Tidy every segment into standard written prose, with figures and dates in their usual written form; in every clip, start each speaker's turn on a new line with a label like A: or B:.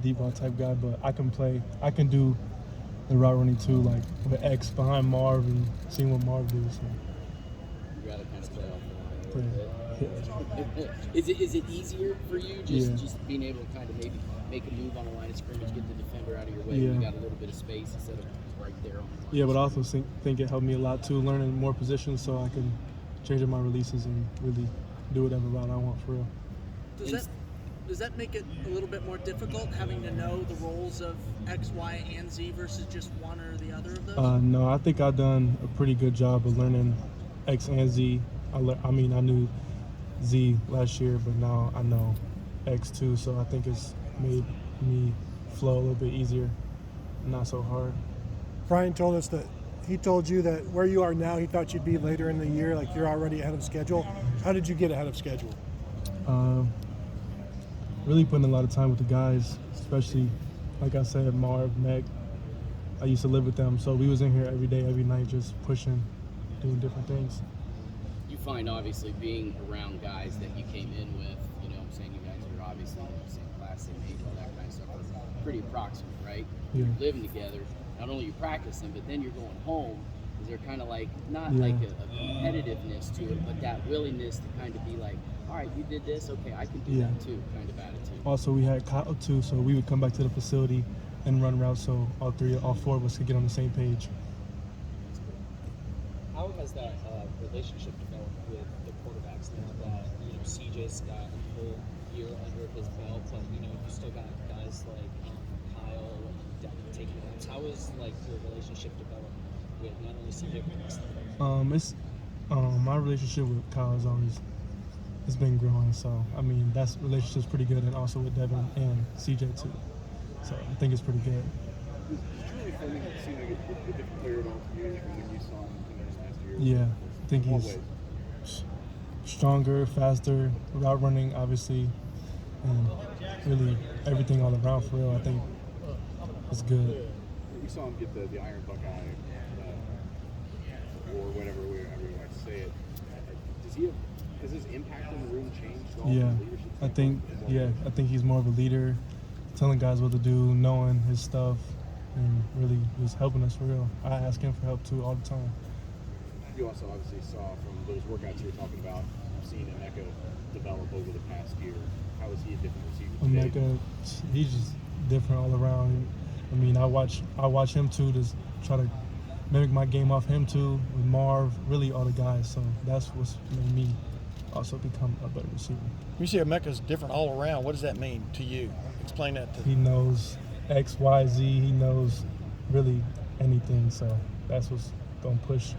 A: deep ball type guy, but I can do the route running too, like with X behind Marv and seeing what Marv does. So.
B: You gotta kind of play off the line a
A: Yeah.
B: little bit. Is it easier for you just being able to kind of maybe make a move on the line of scrimmage, get the defender out of your way,
A: Yeah.
B: you got a little bit of space instead of right there on the line?
A: Yeah, but I also think it helped me a lot too, learning more positions so I can change up my releases and really do whatever route I want for real.
C: Does that make it a little bit more difficult having to know the roles of X, Y, and Z versus just one or the other of those?
A: No, I think I've done a pretty good job of learning X and Z. I knew Z last year, but now I know X too, so I think it's made me flow a little bit easier, not so hard.
D: Brian told us that he told you that where you are now, he thought you'd be later in the year, like you're already ahead of schedule. How did you get ahead of schedule?
A: Really putting a lot of time with the guys, especially, like I said, Marv, Meg. I used to live with them, so we was in here every day, every night, just pushing, doing different things.
B: You find obviously being around guys that you came in with, you know what I'm saying, you guys are obviously in the same class, same age, all that kind of stuff. It's pretty approximate, right?
A: Yeah.
B: You're living together. Not only you practicing, but then you're going home. Is there kind of like, not
A: Yeah.
B: like a competitiveness to it, but that willingness to kind of be like, all right, you did this, okay, I can do
A: Yeah.
B: that too, kind of attitude.
A: Also, we had Kyle too, so we would come back to the facility and run routes so all four of us could get on the same page.
E: How has that relationship developed with the quarterbacks now that, you know, CJ's got a full year under his belt, but, you know, you still got guys like Kyle and Devin taking notes. How is, like, your relationship developed with not only CJ, but the rest of them?
A: It's my relationship with Kyle is always it's been growing, so I mean that relationship's pretty good, and also with Devin and CJ too. So I think it's pretty good.
F: It's really funny to see like a different player at all from when you saw him last year.
A: Yeah, I think
F: In what
A: he's
F: ways?
A: stronger, faster, route running, obviously, and really everything all around for real. I think it's good.
F: We saw him get the Iron Buckeye, or whatever you like to say it. Has his impact on the room changed at all?
A: Yeah,
F: from a leadership
A: I think
F: standpoint?
A: I think he's more of a leader, telling guys what to do, knowing his stuff, and really just helping us for real. I ask him for help too all the time.
F: You also obviously saw from those workouts you were talking about, seeing Emeka develop over the past year. How is he a different receiver today?
A: Emeka, he's just different all around. I mean, I watch him too, just try to mimic my game off him too, with Marv, really all the guys. So that's what's made me also become a better receiver.
G: You see Emeka's different all around. What does that mean to you? Explain that to
A: He knows X, Y, Z. He knows really anything. So that's what's gonna push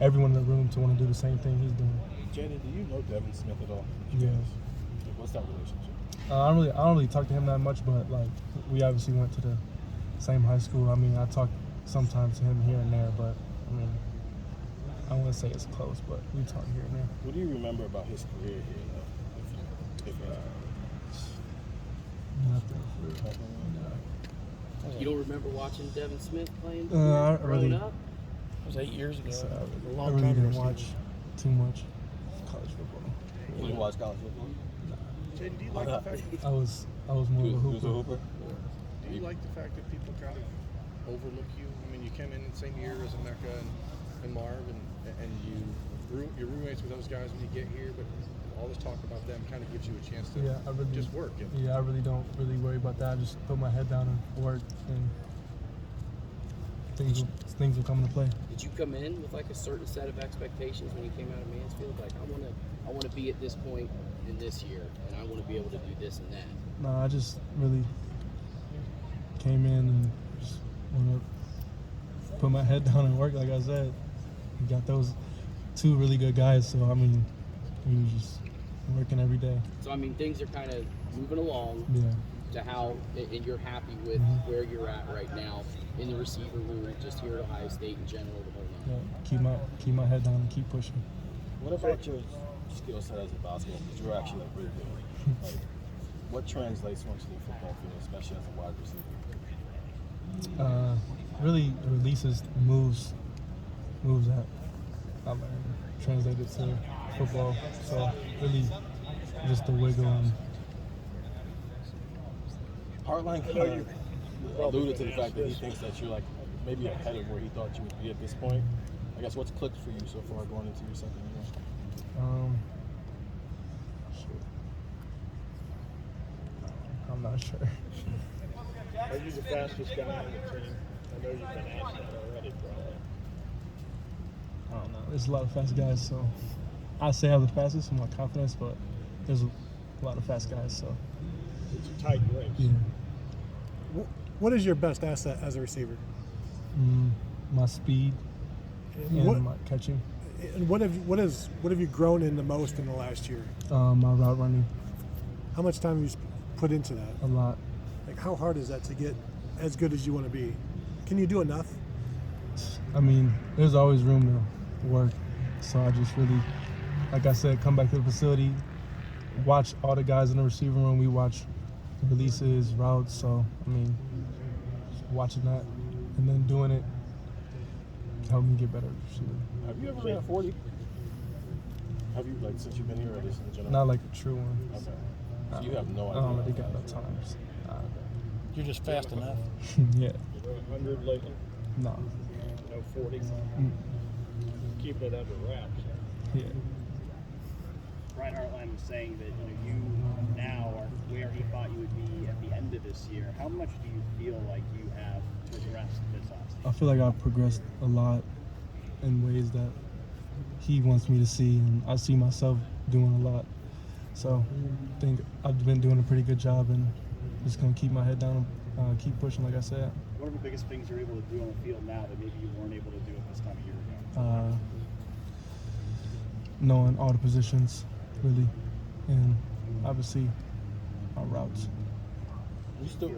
A: everyone in the room to want to do the same thing he's doing.
H: Jayden, do you know Devin Smith at all?
A: Yes.
H: What's that relationship?
A: I don't really talk to him that much, but like we obviously went to the same high school. I mean, I talk sometimes to him here and there, but I mean, I wouldn't say it's close, but we talk here and there.
H: What do you remember about his career here?
A: Nothing.
B: You don't remember watching Devin Smith playing
A: I
B: growing
A: really-
B: up?
G: It was 8 years ago.
A: So,
G: a
A: I
G: long
A: really
G: time
A: didn't
G: ago.
A: watch too much college football.
H: You didn't watch college football?
D: Jayden, do you like the fact
A: I was more of a
H: He was a
A: hooper.
H: hooper?
I: Do you like the fact that people try to overlook you? I mean, you came in the same year as Emeka and Marv, and you're roommates with those guys when you get here, but all this talk about them kind of gives you a chance to
A: Yeah, I really
I: just work.
A: Yeah, I really don't really worry about that. I just put my head down and work, and things will come into play.
B: Did you come in with like a certain set of expectations when you came out of Mansfield? Like, I want to be at this point in this year, and I want to be able to do this and that.
A: No, I just really came in and just want to put my head down and work. Like I said, we got those two really good guys, so I mean, we were just working every day.
B: So I mean, things are kind of moving along.
A: Yeah.
B: To how, and you're happy with where you're at right now in the receiver room, just here at Ohio State in general, the whole
A: Yeah, keep my head down and keep pushing.
H: What about your skill set as a basketball? Because you're actually really good. Like, what translates onto the football field, especially as a wide receiver?
A: Really releases moves that I learned translated to football. So really just the wiggle and
H: Heartline kind of alluded to the fact that he thinks that you're like maybe ahead of where he thought you would be at this point. I guess what's clicked for you so far going into your second year?
A: Shit. I'm not sure.
J: Are you the fastest guy on the team? I know you've been asked that already, probably.
A: I don't know. There's a lot of fast guys, so I say I'm the fastest in my confidence, but there's a lot of fast guys, so
J: It's a tight race.
A: yeah.
D: What is your best asset as a receiver?
A: My speed and
D: What,
A: my catching,
D: and what have you grown in the most in the last year?
A: my route running,
D: How much time have you put into that?
A: a lot.
D: Like, how hard is that to get as good as you want to be? Can you do enough?
A: I mean, there's always room to work, so I just really, like I said, come back to the facility, watch all the guys in the receiver room. We watch releases, routes. So I mean, just watching that and then doing it helped me get better at receiver.
H: Have you ever ran a 40? Have you, like, since you've been here, or just in general?
A: Not like a true one.
H: Okay. So you have no
A: I
H: idea.
A: don't really got no times.
G: You're just fast enough.
A: Yeah,
J: 100 lately?
A: no.
J: No 40? Keep it under wraps.
A: Yeah.
K: Brian Hartline was saying that you now are where he thought you would be at the end of this year. How much do you feel like you have progressed this offseason?
A: I feel like I've progressed a lot in ways that he wants me to see, and I see myself doing a lot. So I think I've been doing a pretty good job, and just gonna keep my head down and keep pushing, like I said.
K: What are the biggest things you're able to do on the field now that maybe you weren't able to do at this time a year ago?
A: Knowing all the positions, really, and obviously our routes.
H: You still